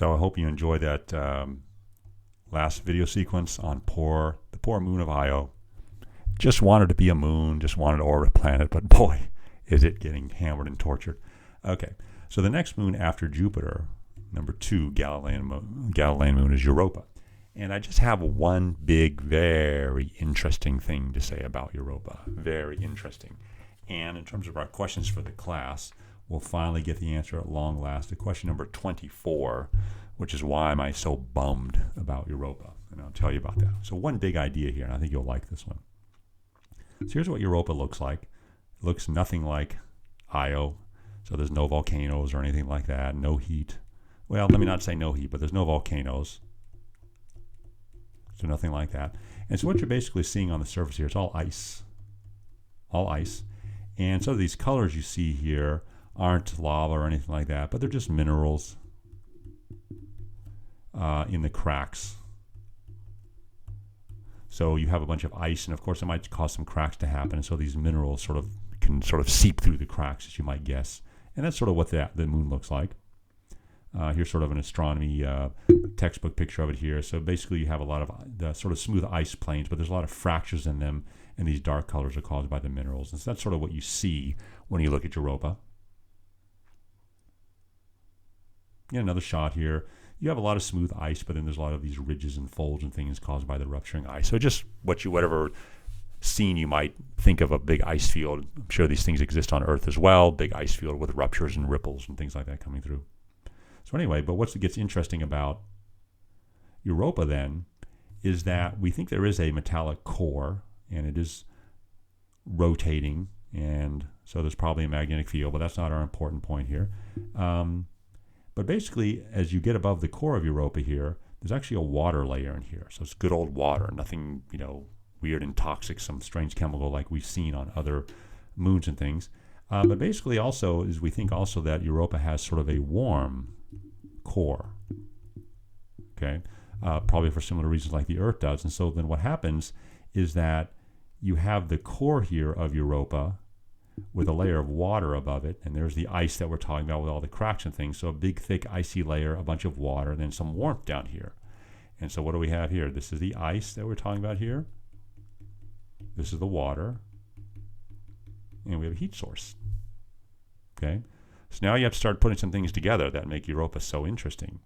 So I hope you enjoyed that last video sequence on the poor moon of Io. Just wanted to be a moon, just wanted to orbit a planet, but boy, is it getting hammered and tortured. Okay, so the next moon after Jupiter, number 2 Galilean moon, is Europa. And I just have one big, very interesting thing to say about Europa. Very interesting. And in terms of our questions for the class, we'll finally get the answer at long last to question number 24, which is why am I so bummed about Europa? And I'll tell you about that. So one big idea here, and I think you'll like this one. So here's what Europa looks like. It looks nothing like Io. So there's no volcanoes or anything like that, no heat. Well, let me not say no heat, but there's no volcanoes. So nothing like that. And so what you're basically seeing on the surface here, it's all ice. All ice. And so these colors you see here aren't lava or anything like that, but they're just minerals in the cracks. So you have a bunch of ice, and of course it might cause some cracks to happen, and so these minerals can seep through the cracks, as you might guess. And that's sort of what the moon looks like. Here's sort of an astronomy textbook picture of it here. So basically you have a lot of the sort of smooth ice plains, but there's a lot of fractures in them, and these dark colors are caused by the minerals. And so that's sort of what you see when you look at Europa. Yeah, another shot here. You have a lot of smooth ice, but then there's a lot of these ridges and folds and things caused by the rupturing ice. So just whatever scene you might think of a big ice field. I'm sure these things exist on Earth as well. Big ice field with ruptures and ripples and things like that coming through. So anyway, but what gets interesting about Europa then is that we think there is a metallic core, and it is rotating, and so there's probably a magnetic field, but that's not our important point here. But basically, as you get above the core of Europa here, there's actually a water layer in here. So it's good old water, nothing, weird and toxic, some strange chemical like we've seen on other moons and things. But basically also is we think also that Europa has sort of a warm core, okay, probably for similar reasons like the Earth does. And so then what happens is that you have the core here of Europa with a layer of water above it, and there's the ice that we're talking about with all the cracks and things. So a big, thick, icy layer, a bunch of water, and then some warmth down here. And so what do we have here? This is the ice that we're talking about here. This is the water. And we have a heat source. Okay? So now you have to start putting some things together that make Europa so interesting.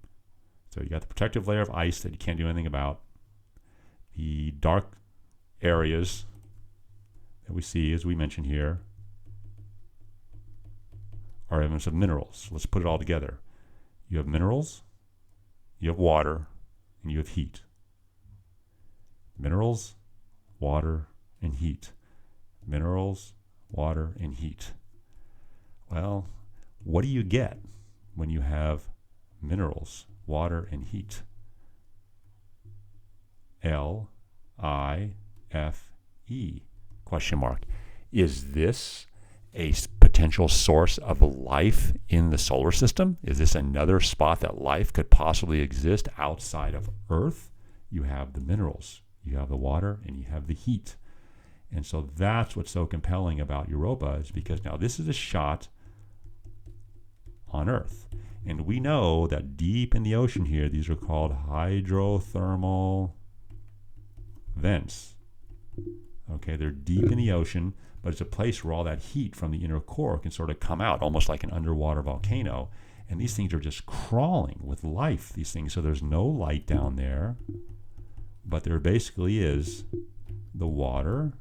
So you got the protective layer of ice that you can't do anything about. The dark areas that we see, as we mentioned here, are evidence of minerals. Let's put it all together. You have minerals, you have water, and you have heat. Minerals, water, and heat. Minerals, water, and heat. Well, what do you get when you have minerals, water, and heat? L-I-F-E, question mark. Is this a potential source of life in the solar system? Is this another spot that life could possibly exist outside of Earth? You have the minerals, you have the water, and you have the heat. And so that's what's so compelling about Europa, is because now this is a shot on Earth. And we know that deep in the ocean here, these are called hydrothermal vents. Okay, they're deep in the ocean, but it's a place where all that heat from the inner core can sort of come out, almost like an underwater volcano. And these things are just crawling with life, these things. So there's no light down there, but there basically is the water,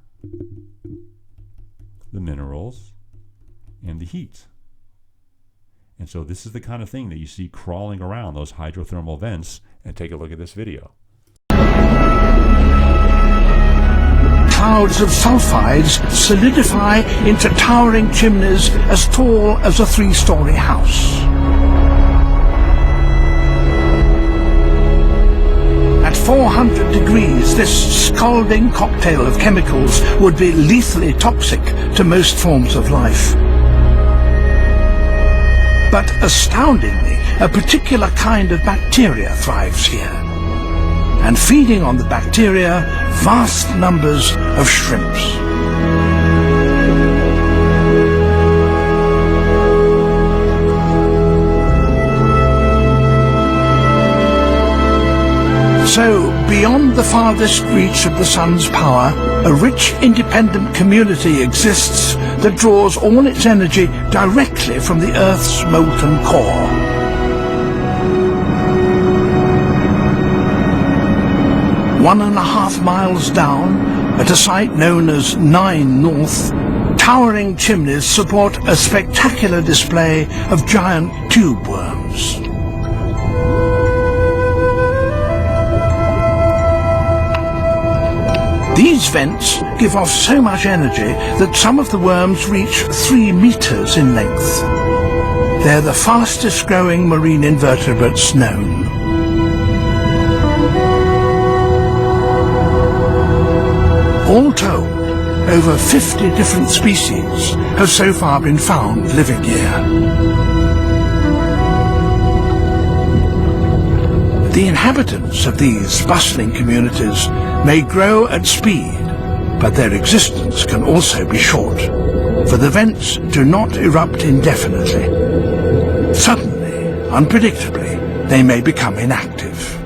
the minerals, and the heat. And so this is the kind of thing that you see crawling around those hydrothermal vents. And take a look at this video. Clouds of sulfides solidify into towering chimneys as tall as a 3-story house. At 400 degrees, this scalding cocktail of chemicals would be lethally toxic to most forms of life. But astoundingly, a particular kind of bacteria thrives here. And feeding on the bacteria, vast numbers of shrimps. So, beyond the farthest reach of the sun's power, a rich independent community exists that draws all its energy directly from the Earth's molten core. One and a half miles down, at a site known as 9 North, towering chimneys support a spectacular display of giant tube worms. These vents give off so much energy that some of the worms reach 3 meters in length. They're the fastest growing marine invertebrates known. All told, over 50 different species have so far been found living here. The inhabitants of these bustling communities may grow at speed, but their existence can also be short, for the vents do not erupt indefinitely. Suddenly, unpredictably, they may become inactive.